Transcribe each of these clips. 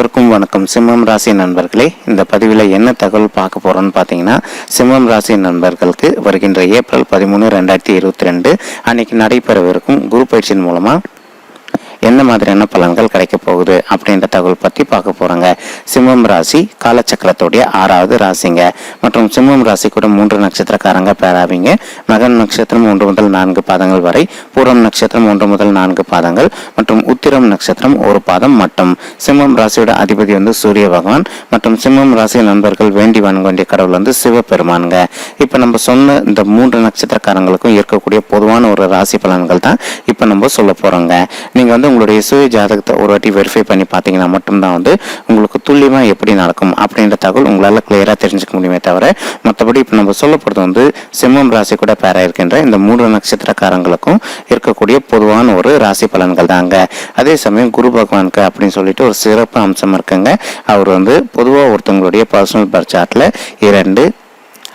அனைவருக்கும் வணக்கம். சிம்மம் ராசி நண்பர்களே, இந்த பதிவில் என்ன தகவல் பார்க்க போறோம்னு பார்த்தீங்கன்னா, சிம்மம் ராசி நண்பர்களுக்கு வருகின்ற ஏப்ரல் 13, 2022 அன்னைக்கு நடைபெறவிருக்கும் குரு பயிற்சியின் மூலமா என்ன மாதிரியான பலன்கள் கிடைக்க போகுது அப்படின்ற தகவல் பற்றி பார்க்க போறாங்க. சிம்மம் ராசி காலச்சக்கரத்துடைய 6வது ராசிங்க. மற்றும் சிம்மம் ராசி கூட 3 நட்சத்திரக்காரங்க பேராவிங்க. மகன் நட்சத்திரம் 1 முதல் 4 பாதங்கள் வரை, பூரம் நட்சத்திரம் 1 முதல் 4 பாதங்கள் மற்றும் உத்திரம் நட்சத்திரம் 1 பாதம் மட்டும். சிம்மம் ராசியோட அதிபதி சூரிய பகவான். மற்றும் சிம்மம் ராசி நண்பர்கள் வேண்டி வணங்க வேண்டிய கடவுள் சிவபெருமானுங்க. இப்ப நம்ம சொன்ன இந்த 3 நட்சத்திரக்காரங்களுக்கும் இருக்கக்கூடிய பொதுவான ஒரு ராசி பலன்கள் தான் இப்ப நம்ம சொல்ல போறோங்க. நீங்க உங்களுடைய சுய ஜாதகத்தை ஒரு வாட்டி வெரிஃபை பண்ணி பார்த்தீங்கன்னா மட்டும்தான் உங்களுக்கு துல்லியமா எப்படி நடக்கும் அப்படின்ற தகவல் உங்களால கிளியரா தெரிஞ்சுக்க முடியுமே தவிர, மற்றபடி இப்ப நம்ம சொல்ல போறது சிம்மம் ராசி கூட பேரா இருக்கின்ற இந்த 3 நட்சத்திரக்காரங்களுக்கும் இருக்கக்கூடிய பொதுவான ஒரு ராசி பலன்கள் தாங்க. அதே சமயம் குரு பகவானுக்கு அப்படின்னு சொல்லிட்டு ஒரு சிறப்பு அம்சம் இருக்குங்க. அவர் பொதுவா ஒருத்தவங்களுடைய பர்சனல் பர்த் சார்ட்ல 2,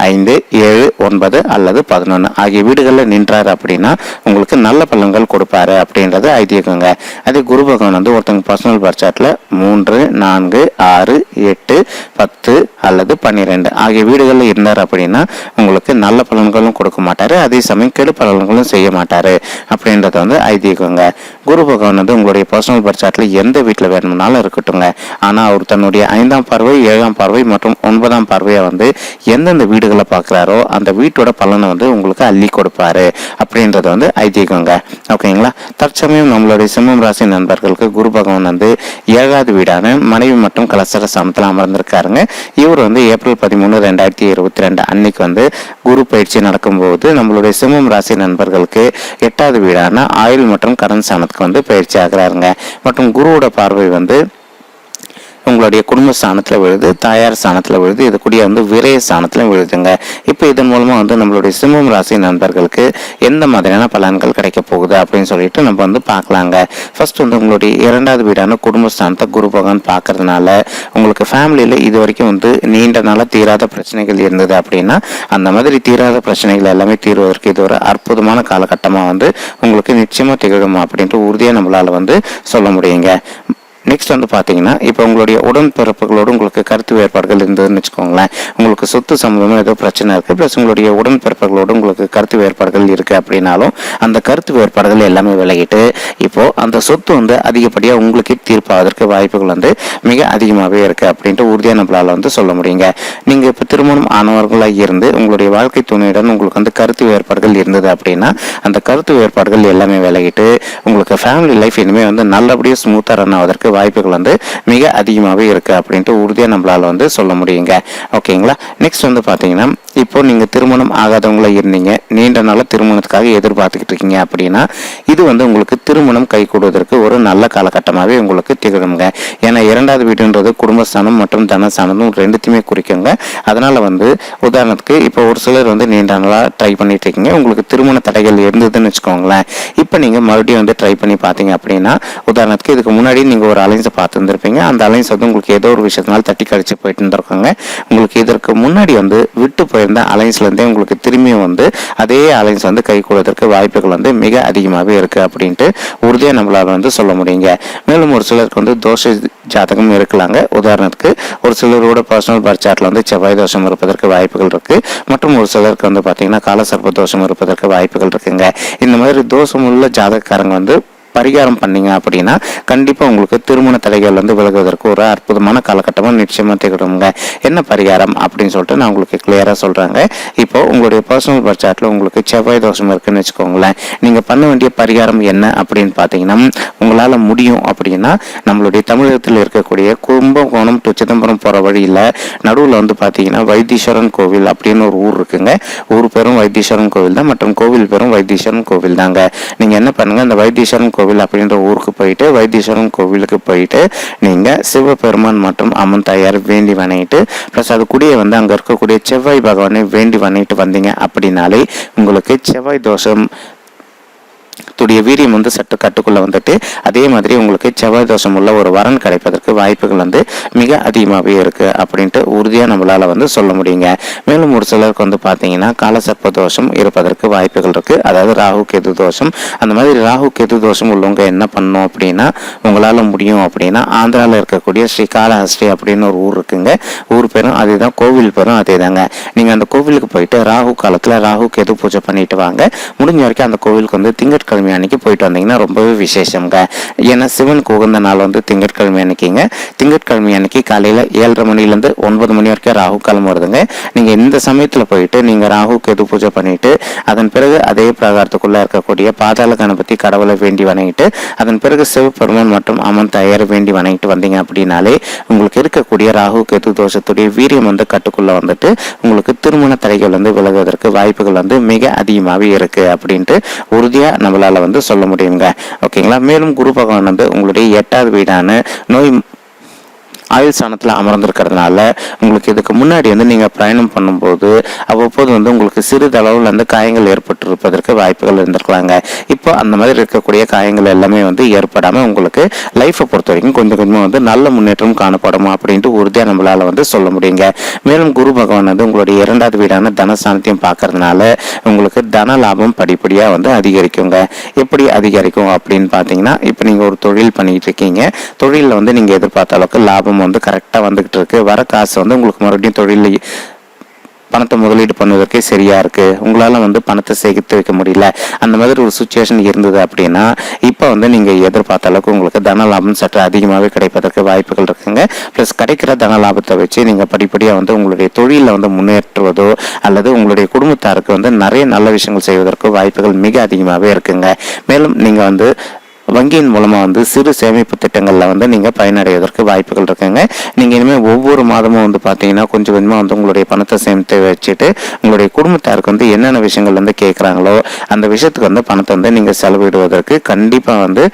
5, 7, 9 அல்லது 11 ஆகிய வீடுகளில் நின்றாரு அப்படின்னா உங்களுக்கு நல்ல பலன்கள் கொடுப்பாரு அப்படின்றது ஐதீகங்க. அதே குரு பகவான் ஒருத்தவங்க பர்சனல் பர்த் சார்ட்ல 3, 4, 6, 8, 10 அல்லது 12 ஆகிய வீடுகளில் இருந்தார் அப்படின்னா உங்களுக்கு நல்ல பலன்களும் கொடுக்க மாட்டாரு, அதே சமயம் கெடு பலன்களும் செய்ய மாட்டாரு அப்படின்றது ஐதீகங்க. குரு பகவான் உங்களுடைய பர்சனல் பர்த் சார்ட்ல எந்த வீட்டில் வேணும்னாலும் இருக்கட்டுங்க. ஆனா அவர் தன்னுடைய 5ஆம் பார்வை, 7ஆம் பார்வை மற்றும் 9ஆம் பார்வையை எந்தெந்த வீடுகளை பார்க்கிறாரோ அந்த வீட்டோட பலனை உங்களுக்கு அள்ளி கொடுப்பாரு அப்படின்றது ஐதீகங்க. ஓகேங்களா? தற்சமயம் நம்மளுடைய சிம்மம் ராசி நண்பர்களுக்கு குரு பகவான் 7வது வீடான மனைவி மற்றும் கலசர சமத்தில் அமர்ந்திருக்காருங்க. இவர் ஏப்ரல் 13, 2022 அன்னைக்கு குரு பயிற்சி நடக்கும்போது நம்மளுடைய சிம்மம் ராசி நண்பர்களுக்கு 8வது வீடான ஆயுள் மற்றும் கடன் ஸ்தானத்துக்கு பயிற்சி ஆகிறாருங்க. மற்றும் குருவோட பார்வை உங்களுடைய குடும்ப ஸ்தானத்துல விழுது, தாயார் ஸ்தானத்துல விழுது, இது கூடிய விரய ஸ்தானத்துல விழுதுங்க. இப்போ இதன் மூலமா நம்மளுடைய சிம்மம் ராசி நண்பர்களுக்கு எந்த மாதிரியான பலன்கள் கிடைக்க போகுது அப்படின்னு சொல்லிட்டு நம்ம பார்க்கலாங்க. ஃபர்ஸ்ட் உங்களுடைய 2வது வீடான குடும்ப ஸ்தானத்தை குரு பகவான் பார்க்கறதுனால உங்களுக்கு ஃபேமிலியில இது வரைக்கும் நீண்ட நாள தீராத பிரச்சனைகள் இருந்தது அப்படின்னா அந்த மாதிரி தீராத பிரச்சனைகள் எல்லாமே தீர்வதற்கு இது ஒரு அற்புதமான காலகட்டமா உங்களுக்கு நிச்சயமா திகழும் அப்படின்ட்டு உறுதியா நம்மளால சொல்ல முடியுங்க. நெக்ஸ்ட் பார்த்தீங்கன்னா இப்போ உங்களுடைய உடன்பிறப்புகளோடு உங்களுக்கு கருத்து வேறுபாடுகள் இருந்ததுன்னு வச்சுக்கோங்களேன். உங்களுக்கு சொத்து சம்பந்தமாக ஏதோ பிரச்சனை இருக்குது, ப்ளஸ் உங்களுடைய உடன்பிறப்புகளோடு உங்களுக்கு கருத்து வேறுபாடுகள் இருக்குது அப்படின்னாலும் அந்த கருத்து வேறுபாடுகள் எல்லாமே விலகிட்டு இப்போ அந்த சொத்து அதிகப்படியாக உங்களுக்கு தீர்ப்பாவதற்கு வாய்ப்புகள் மிக அதிகமாகவே இருக்குது அப்படின்ட்டு உறுதியாக நம்மளால் சொல்ல முடியுங்க. நீங்கள் இப்போ திருமணம் ஆனவர்களாக இருந்து உங்களுடைய வாழ்க்கை துணையுடன் உங்களுக்கு கருத்து வேறுபாடுகள் இருந்தது அப்படின்னா அந்த கருத்து வேறுபாடுகள் எல்லாமே விலகிட்டு உங்களுக்கு ஃபேமிலி லைஃப் இனிமேல் நல்லபடியாக ஸ்மூத்தாக ரன் ஆவதற்கு வாய்ப்புகள் மிக அதிகமாகவே இருக்கு அப்படின்ட்டு உறுதியாக நம்மளால சொல்ல முடியுங்க. ஓகேங்களா? நெக்ஸ்ட் பார்த்தீங்கன்னா இப்போ நீங்க திருமணம் ஆகாதவங்களா இருந்தீங்க, நீண்ட நாள திருமணத்துக்காக எதிர்பார்த்துக்கிட்டு இருக்கீங்க அப்படின்னா இது உங்களுக்கு திருமணம் கை கூடுவதற்கு ஒரு நல்ல காலகட்டமாகவே உங்களுக்கு திகழுங்க. ஏன்னா 2வது வீடுன்றது குடும்பஸ்தானம் மற்றும் தனஸ்தானம் ரெண்டுத்தையுமே குறிக்குங்க. அதனால உதாரணத்துக்கு இப்போ ஒரு சிலர் நீண்ட நாளா ட்ரை பண்ணிட்டு இருக்கீங்க, உங்களுக்கு திருமண தடைகள் இருந்ததுன்னு வச்சுக்கோங்களேன். இப்போ நீங்க மறுபடியும் ட்ரை பண்ணி பார்த்தீங்க அப்படின்னா உதாரணத்துக்கு இதுக்கு முன்னாடி நீங்க ஒரு அலைன்ஸை பார்த்து இருந்திருப்பீங்க, அந்த அலைன்ஸ் உங்களுக்கு ஏதோ ஒரு விஷயத்தினால தட்டி கழிச்சு போயிட்டு இருந்திருக்காங்க. உங்களுக்கு இதற்கு முன்னாடி விட்டு போயிருந்த அலைன்ஸ்ல இருந்தே உங்களுக்கு திரும்பியும் அதே அலைன்ஸ் கை கூடுவதற்கு வாய்ப்புகள் மிக அதிகமாகவே இருக்கு அப்படின்ட்டு உறுதியா நம்மளால சொல்ல முடியுங்க. மேலும் ஒரு சிலருக்கு தோஷ ஜாதகம் இருக்கலாங்க. உதாரணத்துக்கு ஒரு சிலரோட பர்சனல் பர்த் சார்ட்ல செவ்வாய் தோஷம் இருப்பதற்கு வாய்ப்புகள் இருக்கு. மற்றும் ஒரு சிலருக்கு பாத்தீங்கன்னா காலசர்ப்ப தோஷம் இருப்பதற்கு வாய்ப்புகள் இருக்குங்க. இந்த மாதிரி தோஷம் உள்ள ஜாதகக்காரங்க பரிகாரம் பண்ணீங்க அப்படின்னா கண்டிப்பா உங்களுக்கு திருமண தடைகள் விலகுவதற்கு ஒரு அற்புதமான காலகட்டமா நிச்சயமா திகழுங்க. என்ன பரிகாரம் அப்படின்னு சொல்லிட்டு நான் உங்களுக்கு கிளியரா சொல்றாங்க. இப்போ உங்களுடைய பர்சனல் பர்த் சார்ட்ல உங்களுக்கு செவ்வாய் தோஷம் இருக்குன்னு வச்சுக்கோங்களேன். நீங்க பண்ண வேண்டிய பரிகாரம் என்ன அப்படின்னு பாத்தீங்கன்னா, உங்களால முடியும் அப்படின்னா நம்மளுடைய தமிழகத்தில் இருக்கக்கூடிய கும்பகோணம் டு சிதம்பரம் போற வழியில நடுவுல பாத்தீங்கன்னா வைத்தீஸ்வரன் கோவில் அப்படின்னு ஒரு ஊர் இருக்குங்க. ஊர் பேரும் வைத்தீஸ்வரன் கோவில் தான் மற்றும் கோவில் பேரும் வைத்தீஸ்வரன் கோவில் தாங்க. நீங்க என்ன பண்ணுங்க, இந்த வைத்தீஸ்வரன் கோவில் அப்படின்ற ஊருக்கு போயிட்டு வைத்தீஸ்வரன் கோவிலுக்கு போயிட்டு நீங்க சிவபெருமான் மற்றும் அம்மன் தாயார் வேண்டி வணங்கிட்டு பிளஸ் அது கூடிய அங்க இருக்கக்கூடிய செவ்வாய் பகவானை வேண்டி வணங்கிட்டு வந்தீங்க அப்படின்னாலே உங்களுக்கு செவ்வாய் தோஷம் துடைய வீரியம் வந்து சற்று கட்டுக்குள்ள வந்துட்டு அதே மாதிரி உங்களுக்கு செவ்வாய் தோஷம் உள்ள ஒரு வரன் கிடைப்பதற்கு வாய்ப்புகள் வந்து மிக அதிகமாகவே இருக்கு அப்படின்ட்டு உறுதியாக நம்மளால வந்து சொல்ல முடியுங்க. மேலும் ஒரு சிலருக்கு வந்து பார்த்தீங்கன்னா காலசர்ப்ப தோஷம் இருப்பதற்கு வாய்ப்புகள் இருக்கு. அதாவது ராகு கேது தோஷம். அந்த மாதிரி ராகு கேது தோஷம் உள்ளவங்க என்ன பண்ணணும் அப்படின்னா, உங்களால முடியும் அப்படின்னா ஆந்திராவில் இருக்கக்கூடிய ஸ்ரீ காளஹஸ்தி அப்படின்னு ஒரு ஊர் இருக்குங்க. ஊர் பேரும் அதே தான், கோவில் பேரும் அதே தாங்க. நீங்க அந்த கோவிலுக்கு போயிட்டு ராகு காலத்துல ராகு கேது பூஜை பண்ணிட்டு வாங்க. முடிஞ்ச வரைக்கும் அந்த கோவிலுக்கு வந்து திங்கட்கிழமை அன்னைக்கு போயிட்டு வந்தீங்கன்னா ரொம்பவே விசேஷங்க. ஏன்னா சிவனுக்கு உகந்த நாள் வந்து திங்கட்கிழமை அன்னைக்குங்க. திங்கட்கிழமை அன்னைக்கு காலையில 7:30 மணிலேருந்து 9 மணி வரைக்கும் ராகு காலம் வருதுங்க. நீங்க இந்த சமயத்துல போயிட்டு நீங்க ராகு கேது பூஜை பண்ணிட்டு அதன் பிறகு அதே பிரகாரத்துக்குள்ள இருக்கக்கூடிய பாதாள கணபதி கடவுளை வேண்டி வணங்கிட்டு அதன் பிறகு சிவபெருமான் மற்றும் அம்மன் தயாரை வேண்டி வணங்கிட்டு வந்தீங்க அப்படின்னாலே உங்களுக்கு இருக்கக்கூடிய ராகு கேது தோஷத்துடைய வீரியம் வந்து கட்டுக்குள்ள வந்துட்டு உங்களுக்கு திருமண தடைகள் வந்து விலகுவதற்கு வாய்ப்புகள் வந்து மிக அதிகமாகவே இருக்கு அப்படின்ட்டு உறுதியா நம்மளால வந்து சொல்ல முடியுங்க. ஓகேங்களா. மேலும் குரு பகவான் வந்து உங்களுடைய 8வது வீடான நோய் ஆயுள் ஸ்தானத்தில் அமர்ந்திருக்கிறதுனால உங்களுக்கு இதுக்கு முன்னாடி வந்து நீங்கள் பயணம் பண்ணும்போது அவ்வப்போது வந்து உங்களுக்கு சிறிதளவில் வந்து காயங்கள் ஏற்பட்டிருப்பதற்கு வாய்ப்புகள் இருந்திருக்கலாங்க. இப்போ அந்த மாதிரி இருக்கக்கூடிய காயங்கள் எல்லாமே வந்து ஏற்படாமல் உங்களுக்கு லைஃப்பை பொறுத்த வரைக்கும் கொஞ்சம் கொஞ்சமாக வந்து நல்ல முன்னேற்றம் காணப்படும் அப்படின்ட்டு உறுதியாக நம்மளால் வந்து சொல்ல முடியுங்க. மேலும் குரு பகவான் வந்து உங்களுடைய 2வது வீடான தனஸ்தானத்தையும் பார்க்கறதுனால உங்களுக்கு தன லாபம் படிப்படியாக வந்து அதிகரிக்குங்க. எப்படி அதிகரிக்கும் அப்படின்னு பார்த்தீங்கன்னா, இப்போ நீங்கள் ஒரு தொழில் பண்ணிட்டு இருக்கீங்க. தொழிலில் வந்து நீங்கள் எதிர்பார்த்த அளவுக்கு லாபம் வந்து கரெக்டா வந்துகிட்டு இருக்கு. வர காசு வந்து உங்களுக்கு மறுபடியும் தொழில் பணத்தை முதலீடு பண்ணுவதற்கே சரியா இருக்கு. உங்களால வந்து பணத்தை சேகரித்து வைக்க முடியல. அந்த மாதிரி ஒரு சுச்சுவேஷன் இருந்தது அப்படின்னா இப்போ வந்து நீங்க எதிர்பார்த்த அளவுக்கு உங்களுக்கு தன லாபம் சற்று அதிகமாகவே கிடைப்பதற்கு வாய்ப்புகள் இருக்குங்க. பிளஸ் கிடைக்கிற தன லாபத்தை வச்சு நீங்க படிப்படியா வந்து உங்களுடைய தொழில வந்து முன்னேற்றுவதோ அல்லது உங்களுடைய குடும்பத்தாருக்கு வந்து நிறைய நல்ல விஷயங்கள் செய்வதற்கு வாய்ப்புகள் மிக அதிகமாகவே இருக்குங்க. மேலும் நீங்க வந்து வங்கியின் மூலமா வந்து சிறு சேமிப்பு திட்டங்கள்ல வந்து நீங்க பயனடைவதற்கு வாய்ப்புகள் இருக்குங்க. நீங்க இனிமேல் ஒவ்வொரு மாதமும் வந்து பாத்தீங்கன்னா கொஞ்சம் கொஞ்சமா வந்து உங்களுடைய பணத்தை சேமித்து வச்சுட்டு உங்களுடைய குடும்பத்தாருக்கு வந்து என்னென்ன விஷயங்கள் வந்து கேட்குறாங்களோ அந்த விஷயத்துக்கு வந்து பணத்தை வந்து நீங்க செலவிடுவதற்கு கண்டிப்பா வந்து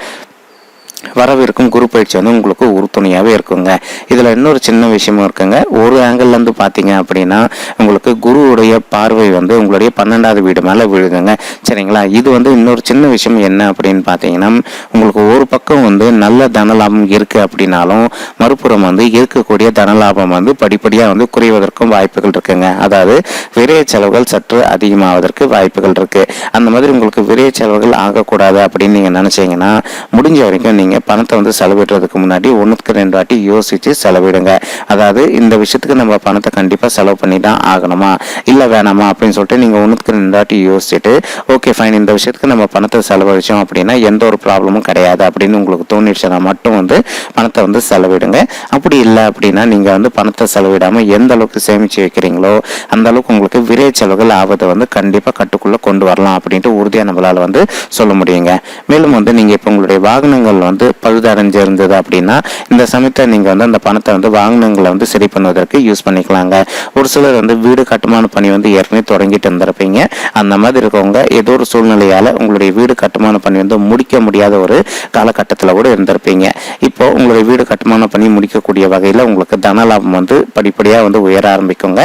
வரவிருக்கும் குரு பயிற்சி வந்து உங்களுக்கு உறுதுணையாகவே இருக்குங்க. இதில் இன்னொரு சின்ன விஷயமும் இருக்குங்க. ஒரு ஆங்கிள்லேருந்து பார்த்தீங்க அப்படின்னா உங்களுக்கு குருவுடைய பார்வை வந்து உங்களுடைய 12வது வீடு மேலே விழுதுங்க. சரிங்களா. இது வந்து இன்னொரு சின்ன விஷயம் என்ன அப்படின்னு பார்த்தீங்கன்னா, உங்களுக்கு ஒரு பக்கம் வந்து நல்ல தனலாபம் இருக்குது அப்படின்னாலும் மறுபுறம் வந்து இருக்கக்கூடிய தனலாபம் வந்து படிப்படியாக வந்து குறைவதற்கும் வாய்ப்புகள் இருக்குங்க. அதாவது விரைய செலவுகள் சற்று அதிகமாவதற்கு வாய்ப்புகள் இருக்குது. அந்த மாதிரி உங்களுக்கு விரைய செலவுகள் ஆகக்கூடாது அப்படின்னு நீங்கள் நினச்சிங்கன்னா முடிஞ்ச வரைக்கும் நீங்கள் பணத்தை வந்து செலவிடுறதுக்கு முன்னாடி 1-2 வாட்டி யோசிச்சு செலவிடுங்க. அதாவது இந்த விஷயத்துக்கு நம்ம பணத்தை கண்டிப்பா செலவு பண்ணி தான் ஆகணுமா இல்ல வேணாமா அப்படின்னு சொல்லிட்டு நீங்க 1-2 வாட்டி யோசிச்சுட்டு ஓகே ஃபைன் இந்த விஷயத்துக்கு நம்ம பணத்தை செலவழிச்சோம் அப்படின்னா எந்த ஒரு ப்ராப்ளமும் கிடையாது அப்படின்னு உங்களுக்கு தோணிடுச்சுன்னா மட்டும் வந்து பணத்தை வந்து செலவிடுங்க. அப்படி இல்லை அப்படின்னா நீங்க வந்து பணத்தை செலவிடாம எந்த அளவுக்கு சேமிச்சு வைக்கிறீங்களோ அந்த அளவுக்கு உங்களுக்கு விரை செலவுகள் ஆவதை வந்து கண்டிப்பா கட்டுக்குள்ள கொண்டு வரலாம் அப்படின்ட்டு உறுதியா நம்மளால வந்து சொல்ல முடியுங்க. மேலும் வந்து நீங்க இப்ப உங்களுடைய வாகனங்கள் வந்து பழுதடைஞ்சு இருந்தது அப்படின்னா இந்த சமயத்தை நீங்க வந்து அந்த பணத்தை வந்து வாகனங்களை வந்து சரி பண்ணுவதற்கு யூஸ் பண்ணிக்கலாங்க. ஒரு சிலர் வந்து வீடு கட்டுமான பணி வந்து ஏற்கனவே தொடங்கிட்டு இருந்திருப்பீங்க. அந்த மாதிரி இருக்கவங்க ஏதோ ஒரு சூழ்நிலையால உங்களுடைய வீடு கட்டுமான பணி வந்து முடிக்க முடியாத ஒரு காலகட்டத்தில் கூட இருந்திருப்பீங்க. இப்போ உங்களுடைய வீடு கட்டுமான பணி முடிக்கக்கூடிய வகையில் உங்களுக்கு தன லாபம் வந்து படிப்படியாக வந்து உயர ஆரம்பிக்குங்க.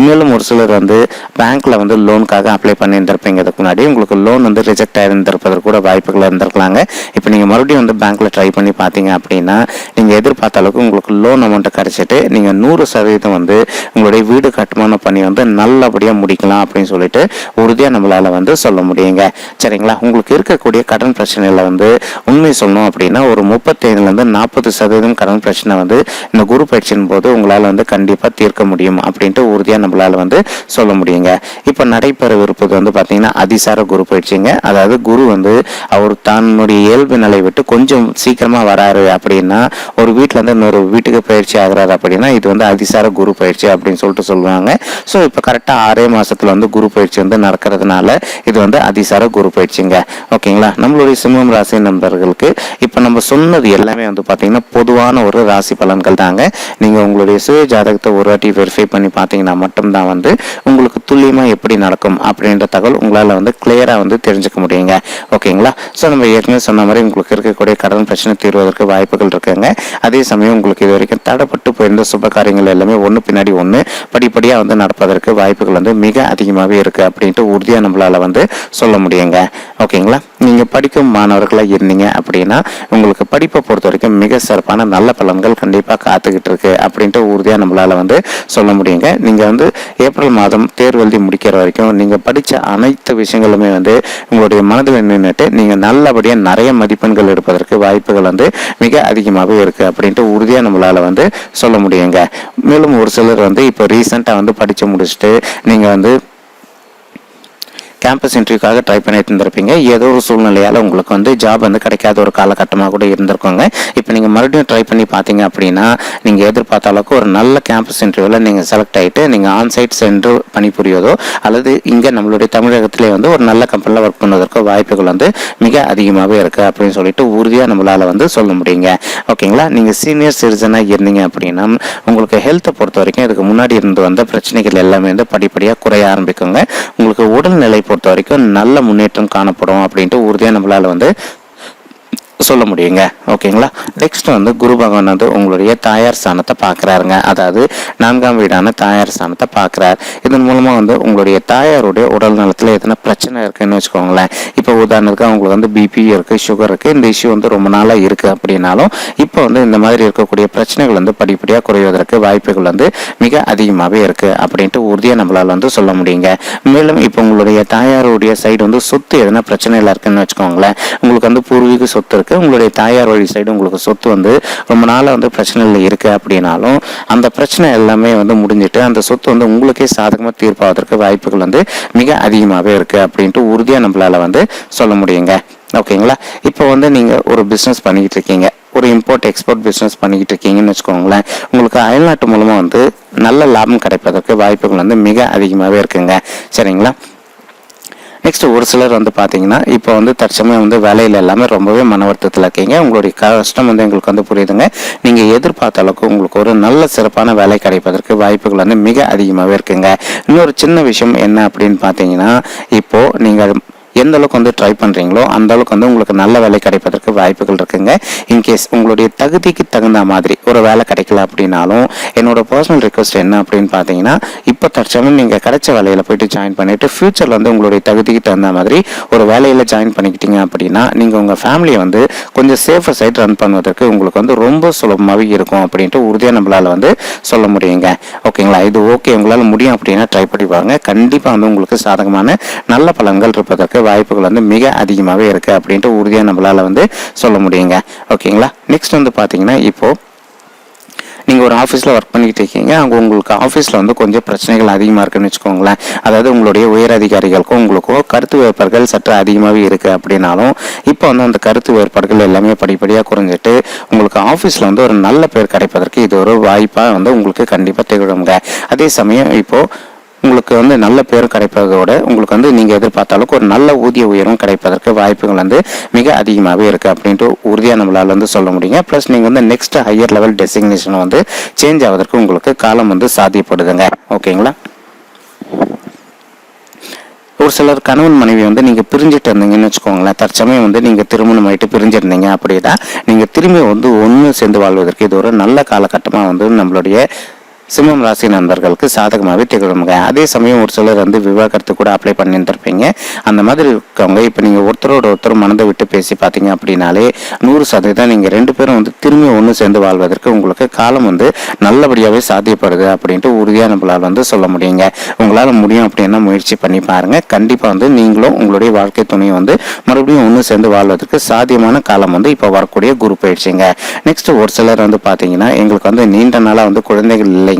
மேலும் ஒரு சிலர் வந்து பேங்க்ல வந்து லோனுக்காக அப்ளை பண்ணி இருந்திருப்பீங்க. இதுக்கு முன்னாடி உங்களுக்கு லோன் வந்து ரிஜெக்ட் ஆயிருந்திருப்பதற்கு கூட வாய்ப்புகள் இருந்திருக்கலாங்க. இப்போ நீங்க மறுபடியும் வந்து பேங்க்ல ட்ரை பண்ணி பார்த்தீங்க அப்படின்னா நீங்கள் எதிர்பார்த்த அளவுக்கு உங்களுக்கு லோன் அமௌண்ட்டை கிடைச்சிட்டு நீங்கள் 100% வந்து உங்களுடைய வீடு கட்டுமான பணி வந்து நல்லபடியாக முடிக்கலாம் அப்படின்னு சொல்லிட்டு உறுதியாக நம்மளால வந்து சொல்ல முடியுங்க. சரிங்களா. உங்களுக்கு இருக்கக்கூடிய கடன் பிரச்சனையில் வந்து உண்மை சொல்லணும் அப்படின்னா ஒரு 35-40% கடன் பிரச்சனை வந்து இந்த குரு பயிற்சியின் போது உங்களால் வந்து கண்டிப்பாக தீர்க்க முடியும் அப்படின்ட்டு உறுதியாக நம்மளால வந்து சொல்ல முடியுங்க. இப்போ நடைபெறவிருப்பது வந்து பார்த்தீங்கன்னா அதிசார குரு பயிற்சிங்க. அதாவது குரு வந்து அவர் தன்னுடைய இயல்பு நிலை விட்டு கொஞ்சம் சீக்கிரமா வராரு அப்படின்னா ஒரு வீட்டுல இருந்து இன்னொரு வீட்டுக்கு பயிற்சி ஆகிறாரு அப்படின்னா இது வந்து அதிசார குரு பயிற்சி அப்படின்னு சொல்லிட்டு சொல்லுவாங்க. ஸோ இப்போ கரெக்டா 6 மாசத்துல வந்து குரு பயிற்சி வந்து நடக்கிறதுனால இது வந்து அதிசார குரு பயிற்சிங்க. ஓகேங்களா. நம்மளுடைய சிம்மம் ராசி நண்பர்களுக்கு இப்போ நம்ம சொன்னது எல்லாமே வந்து பார்த்தீங்கன்னா பொதுவான ஒரு ராசி பலன்கள் தாங்க. நீங்க உங்களுடைய சுய ஜாதகத்தை ஒரு வாட்டி வெரிஃபை பண்ணி பார்த்தீங்கன்னா மட்டும்தான் வந்து உங்களுக்கு துல்லியமா எப்படி நடக்கும் அப்படின்ற தகவல் உங்களால வந்து கிளியரா வந்து தெரிஞ்சுக்க முடியுங்க. ஓகேங்களா. ஸோ நம்ம ஏற்கனவே சொன்ன மாதிரி உங்களுக்கு இருக்கக்கூடிய கடன் இருந்தாலும் பிரச்சனை தீர்வதற்கு வாய்ப்புகள் இருக்குங்க. அதே சமயம் உங்களுக்கு இது வரைக்கும் தடைப்பட்டு போயிருந்த சுப காரியங்கள் எல்லாமே ஒன்று பின்னாடி ஒன்று படிப்படியாக வந்து நடப்பதற்கு வாய்ப்புகள் வந்து மிக அதிகமாகவே இருக்குது அப்படின்ட்டு உறுதியாக நம்மளால் வந்து சொல்ல முடியுங்க. ஓகேங்களா? நீங்கள் படிக்கும் மாணவர்களாக இருந்தீங்க அப்படின்னா உங்களுக்கு படிப்பை பொறுத்த வரைக்கும் மிக சிறப்பான நல்ல பலன்கள் கண்டிப்பாக காத்துக்கிட்டு இருக்கு அப்படின்ட்டு உறுதியாக நம்மளால் வந்து சொல்ல முடியுங்க. நீங்கள் வந்து ஏப்ரல் மாதம் தேர்வு எழுதி முடிக்கிற வரைக்கும் நீங்கள் படித்த அனைத்து விஷயங்களுமே வந்து உங்களுடைய மனதில் நின்றுட்டு நீங்கள் நல்லபடியாக நிறைய மதிப்பெண்கள் எடுப்பதற்கு வாய்ப்புகள் வந்து மிக அதிகமாகவே இருக்குது அப்படின்ட்டு உறுதியாக நம்மளால் வந்து சொல்ல முடியுங்க. மேலும் ஒரு சிலர் வந்து இப்போ ரீசெண்டாக வந்து படித்து முடிச்சுட்டு நீங்கள் வந்து கேம்பஸ் இன்டர்வியூக்காக ட்ரை பண்ணிட்டு இருந்திருப்பீங்க. ஏதோ ஒரு சூழ்நிலையால் உங்களுக்கு வந்து ஜாப் வந்து கிடைக்காத ஒரு காலகட்டமாக கூட இருந்திருக்கோங்க. இப்போ நீங்கள் மறுபடியும் ட்ரை பண்ணி பார்த்தீங்க அப்படின்னா நீங்கள் எதிர்பார்த்த அளவுக்கு ஒரு நல்ல கேம்பஸ் இன்டர்வியூவில் நீங்கள் செலக்ட் ஆகிட்டு நீங்கள் ஆன்சைட் சென்று பணிபுரிவதோ அல்லது இங்கே நம்மளுடைய தமிழகத்திலே வந்து ஒரு நல்ல கம்பெனியில் ஒர்க் பண்ணுவதற்கு வாய்ப்புகள் வந்து மிக அதிகமாகவே இருக்குது அப்படின்னு சொல்லிட்டு உறுதியாக நம்மளால் வந்து சொல்ல முடியுங்க. ஓகேங்களா? நீங்கள் சீனியர் சிட்டிசனாக இருந்தீங்க அப்படின்னா உங்களுக்கு ஹெல்த்தை பொறுத்த வரைக்கும் இதுக்கு முன்னாடி இருந்து வந்த பிரச்சனைகள் எல்லாமே வந்து படிப்படியாக குறைய ஆரம்பிக்குங்க. உங்களுக்கு உடல்நிலை பொறுத்த வரைக்கும் நல்ல முன்னேற்றம் காணப்படும் அப்படின்ட்டு உறுதியாக நம்மளால வந்து சொல்ல முடியுங்க. ஓகேங்களா? நெக்ஸ்ட் வந்து குரு பகவான் வந்து உங்களுடைய தாயார் ஸ்தானத்தை பார்க்குறாருங்க. அதாவது 4ஆம் வீடான தாயார் ஸ்தானத்தை பார்க்குறாரு. இதன் மூலமாக வந்து உங்களுடைய தாயாருடைய உடல் நலத்தில் எதனா பிரச்சனை இருக்குன்னு வச்சுக்கோங்களேன். இப்போ உதாரணத்துக்கு அவங்களுக்கு வந்து பிபி இருக்குது, சுகர் இருக்குது, இந்த இஷ்யூ வந்து ரொம்ப நாளாக இருக்குது அப்படின்னாலும் இப்போ வந்து இந்த மாதிரி இருக்கக்கூடிய பிரச்சனைகள் வந்து படிப்படியாக குறைவதற்கு வாய்ப்புகள் வந்து மிக அதிகமாகவே இருக்குது அப்படின்ட்டு உறுதியாக நம்மளால் வந்து சொல்ல முடியுங்க. மேலும் இப்போ உங்களுடைய தாயாருடைய சைடு வந்து சொத்து எதனா பிரச்சனையில் இருக்குன்னு வச்சுக்கோங்களேன். உங்களுக்கு வந்து பூர்வீக சொத்து இருக்குது, உங்களுடைய தாயார் வழி சைடு உங்களுக்கு சொத்து வந்து ரொம்ப நாளாக வந்து பிரச்சனையில் இருக்குது அப்படின்னாலும் அந்த பிரச்சனை எல்லாமே வந்து முடிஞ்சிட்டு அந்த சொத்து வந்து உங்களுக்கே சாதகமாக தீர்ப்பாவதற்கு வாய்ப்புகள் வந்து மிக அதிகமாகவே இருக்குது அப்படின்ட்டு உறுதியாக நம்மளால் வந்து சொல்ல முடியுங்க. ஓகேங்களா? இப்போ வந்து நீங்கள் ஒரு பிஸ்னஸ் பண்ணிக்கிட்டு இருக்கீங்க, ஒரு இம்போர்ட் எக்ஸ்போர்ட் பிஸ்னஸ் பண்ணிக்கிட்டு இருக்கீங்கன்னு வச்சுக்கோங்களேன். உங்களுக்கு அயல்நாட்டு மூலமாக வந்து நல்ல லாபம் கிடைப்பதற்கு வாய்ப்புகள் வந்து மிக அதிகமாகவே இருக்குங்க. சரிங்களா? நெக்ஸ்ட் ஒரு சிலர் வந்து பார்த்தீங்கன்னா இப்போ வந்து தற்சமயம் வந்து வேலையில் எல்லாமே ரொம்பவே மன வருத்தத்தில் இருக்கீங்க. உங்களுடைய கஷ்டம் வந்து எங்களுக்கு வந்து புரியுதுங்க. நீங்கள் எதிர்பார்த்த அளவுக்கு உங்களுக்கு ஒரு நல்ல சிறப்பான வேலை கிடைப்பதற்கு வாய்ப்புகள் வந்து மிக அதிகமாகவே இருக்குங்க. இன்னொரு சின்ன விஷயம் என்ன அப்படின்னு பார்த்தீங்கன்னா இப்போது நீங்கள் எந்த அளவுக்கு வந்து ட்ரை பண்ணுறீங்களோ அந்த அளவுக்கு வந்து உங்களுக்கு நல்ல வேலை கிடைப்பதற்கு வாய்ப்புகள் இருக்குங்க. இன்கேஸ் உங்களுடைய தகுதிக்கு தகுந்த மாதிரி ஒரு வேலை கிடைக்கல அப்படின்னாலும் என்னோட பர்சனல் ரிக்வஸ்ட் என்ன அப்படின்னு பார்த்தீங்கன்னா இப்போ தற்சமயம் நீங்கள் கிடைச்ச வேலையில் போயிட்டு ஜாயின் பண்ணிவிட்டு ஃப்யூச்சரில் வந்து உங்களுடைய தகுதிக்கு தகுந்த மாதிரி ஒரு வேலையில் ஜாயின் பண்ணிக்கிட்டீங்க அப்படின்னா நீங்கள் உங்கள் ஃபேமிலியை வந்து கொஞ்சம் சேஃபர் சைட் ரன் பண்ணுவதற்கு உங்களுக்கு வந்து ரொம்ப சுலபமாகவே இருக்கும் அப்படின்ட்டு உறுதியாக நம்மளால் வந்து சொல்ல முடியுங்க. ஓகேங்களா? இது ஓகே உங்களால் முடியும் அப்படின்னா ட்ரை பண்ணி பாருங்க. கண்டிப்பாக வந்து உங்களுக்கு சாதகமான நல்ல பலன்கள் இருப்பதற்கு வாய்ப்புகள் வந்து மிக அதிகமாகவே இருக்குது அப்படின்ட்டு உறுதியாக நம்மளால் வந்து சொல்ல முடியுங்க. ஓகேங்களா? நெக்ஸ்ட் வந்து பார்த்தீங்கன்னா இப்போது நீங்கள் ஒரு ஆஃபீஸில் ஒர்க் பண்ணிக்கிட்டு இருக்கீங்க. அங்கே உங்களுக்கு ஆஃபீஸில் வந்து கொஞ்சம் பிரச்சனைகள் அதிகமாக இருக்குன்னு வச்சுக்கோங்களேன். அதாவது உங்களுடைய உயர் அதிகாரிகளுக்கும் உங்களுக்கும் கருத்து வேறுபாடுகள் சற்று அதிகமாகவே இருக்குது அப்படின்னாலும் இப்போ வந்து அந்த கருத்து வேறுபாடுகள் எல்லாமே படிப்படியாக குறைஞ்சிட்டு உங்களுக்கு ஆஃபீஸில் வந்து ஒரு நல்ல பேர் கிடைப்பதற்கு இது ஒரு வாய்ப்பாக வந்து உங்களுக்கு கண்டிப்பாக திகழுங்க. அதே சமயம் இப்போது உங்களுக்கு வந்து நல்ல பேரும் கிடைப்பதோட உங்களுக்கு வந்து நீங்கள் எதிர்பார்த்த அளவுக்கு ஒரு நல்ல ஊதிய உயர்வும் கிடைப்பதற்கு வாய்ப்புகள் வந்து மிக அதிகமாகவே இருக்குது அப்படின்ட்டு உறுதியாக நம்மளால் வந்து சொல்ல முடியுங்க. ப்ளஸ் நீங்கள் வந்து நெக்ஸ்ட் ஹையர் லெவல் டெசிக்னேஷன் வந்து சேஞ்ச் ஆவதற்கு உங்களுக்கு காலம் வந்து சாத்தியப்படுதுங்க. ஓகேங்களா? ஒரு சிலர் கணவன் மனைவி வந்து நீங்கள் பிரிஞ்சுட்டு இருந்தீங்கன்னு வச்சுக்கோங்களேன். தற்சமயம் வந்து நீங்கள் திருமணம் ஆகிட்டு பிரிஞ்சிருந்தீங்க அப்படின்னா நீங்கள் திரும்பி வந்து ஒன்று சேர்ந்து வாழ்வதற்கு இது ஒரு நல்ல காலகட்டமாக வந்து நம்மளுடைய சிம்மம் ராசி நண்பர்களுக்கு சாதகமாகவே திகழுங்க. அதே சமயம் ஒரு சிலர் வந்து விவாகரத்து கூட அப்ளை பண்ணியிருந்திருப்பீங்க. அந்த மாதிரி இருக்கவங்க இப்போ நீங்கள் ஒருத்தரோட ஒருத்தர் மனதை விட்டு பேசி பார்த்தீங்க அப்படின்னாலே 100% நீங்கள் 2 பேரும் வந்து திரும்பி ஒன்று சேர்ந்து வாழ்வதற்கு உங்களுக்கு காலம் வந்து நல்லபடியாகவே சாத்தியப்படுது அப்படின்ட்டு உறுதியாக நம்மளால் வந்து சொல்ல முடியுங்க. உங்களால் முடியும் அப்படின்னா முயற்சி பண்ணி பாருங்கள். கண்டிப்பாக வந்து நீங்களும் உங்களுடைய வாழ்க்கை துணையை வந்து மறுபடியும் ஒன்று சேர்ந்து வாழ்வதற்கு சாத்தியமான காலம் வந்து இப்போ வரக்கூடிய குரு பயிற்சிங்க. நெக்ஸ்ட் ஒரு சிலர் வந்து பார்த்தீங்கன்னா எங்களுக்கு வந்து நீண்ட நாளாக வந்து குழந்தைகள் இல்லைங்க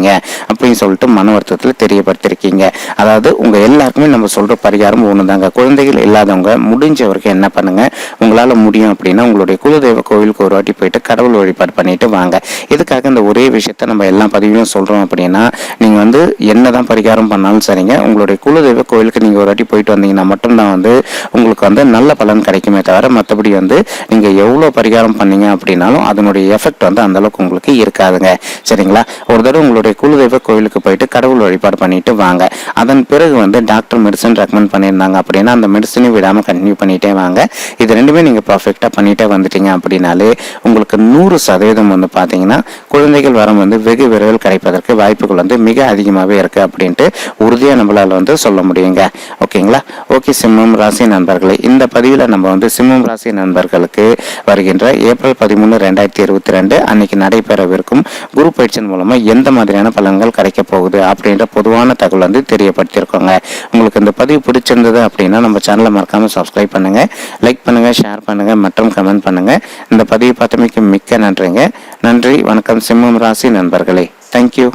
அப்படின்னு சொல்லிட்டு மன வருத்தத்தில் தெரியப்படுத்திருக்கீங்க. அதாவது உங்க எல்லாருக்குமே நம்ம சொல்ற பரிகாரம் ஒண்ணுதாங்க. குழந்தைகள் இல்லாதவங்க முடிஞ்ச வரைக்கும் என்ன பண்ணுங்க, உங்களால முடியும் அப்படின்னா உங்களுடைய குலதெய்வ கோவிலுக்கு ஒரு வாட்டி போயிட்டு கடவுள் வழிபாடு பண்ணிட்டு வாங்க. இதுக்காக இந்த ஒரே விஷயத்த நம்ம எல்லா பதிவிலும் சொல்றோம் அப்படின்னா நீங்க வந்து என்னதான் பரிகாரம் பண்ணாலும் சரிங்க, உங்களுடைய குலதெய்வ கோவிலுக்கு நீங்க ஒரு வாட்டி போயிட்டு வந்தீங்கன்னா மட்டும்தான் வந்து உங்களுக்கு வந்து நல்ல பலன் கிடைக்குமே தவிர மற்றபடி வந்து நீங்க எவ்வளவு பரிகாரம் பண்ணீங்க அப்படின்னாலும் அதனுடைய எஃபெக்ட் வந்து அந்த அளவுக்கு உங்களுக்கு இருக்காதுங்க. சரிங்களா? ஒரு தடவை உங்களுடைய உங்களுடைய குலதெய்வ கோவிலுக்கு போயிட்டு கடவுள் வழிபாடு பண்ணிட்டு வாங்க. அதன் பிறகு வந்து டாக்டர் மெடிசன் ரெக்கமெண்ட் பண்ணியிருந்தாங்க அப்படின்னா அந்த மெடிசனையும் விடாமல் கண்டினியூ பண்ணிட்டே வாங்க. இது ரெண்டுமே நீங்கள் பர்ஃபெக்டாக பண்ணிட்டே வந்துட்டீங்க அப்படின்னாலே உங்களுக்கு 100% வந்து பார்த்தீங்கன்னா குழந்தைகள் வரம் வந்து வெகு விரைவில் கிடைப்பதற்கு வாய்ப்புகள் வந்து மிக அதிகமாகவே இருக்குது அப்படின்ட்டு உறுதியாக நம்மளால் வந்து சொல்ல முடியுங்க. ஓகேங்களா? ஓகே சிம்மம் ராசி நண்பர்களே, இந்த பதிவில் நம்ம வந்து சிம்மம் ராசி நண்பர்களுக்கு வருகின்ற ஏப்ரல் 13, 2022 அன்னைக்கு நடைபெறவிருக்கும் குரு பயிற்சியின் மூலமா எந்த மாதிரியான பலன்கள் கிடைக்க போகுது அப்படின்ற பொதுவான தகவல் வந்து தெரியப்படுத்தியிருக்கோங்க. உங்களுக்கு இந்த பதிவு பிடிச்சிருந்தது அப்படின்னா நம்ம சேனலை மறக்காம சப்ஸ்கிரைப் பண்ணுங்க, லைக் பண்ணுங்க, ஷேர் பண்ணுங்க மற்றும் கமெண்ட் பண்ணுங்க. இந்த பதிவு பார்த்தமைக்கு மிக்க நன்றிங்க. நன்றி, வணக்கம் சிம்மம் ராசி நண்பர்களே. தேங்க்யூ.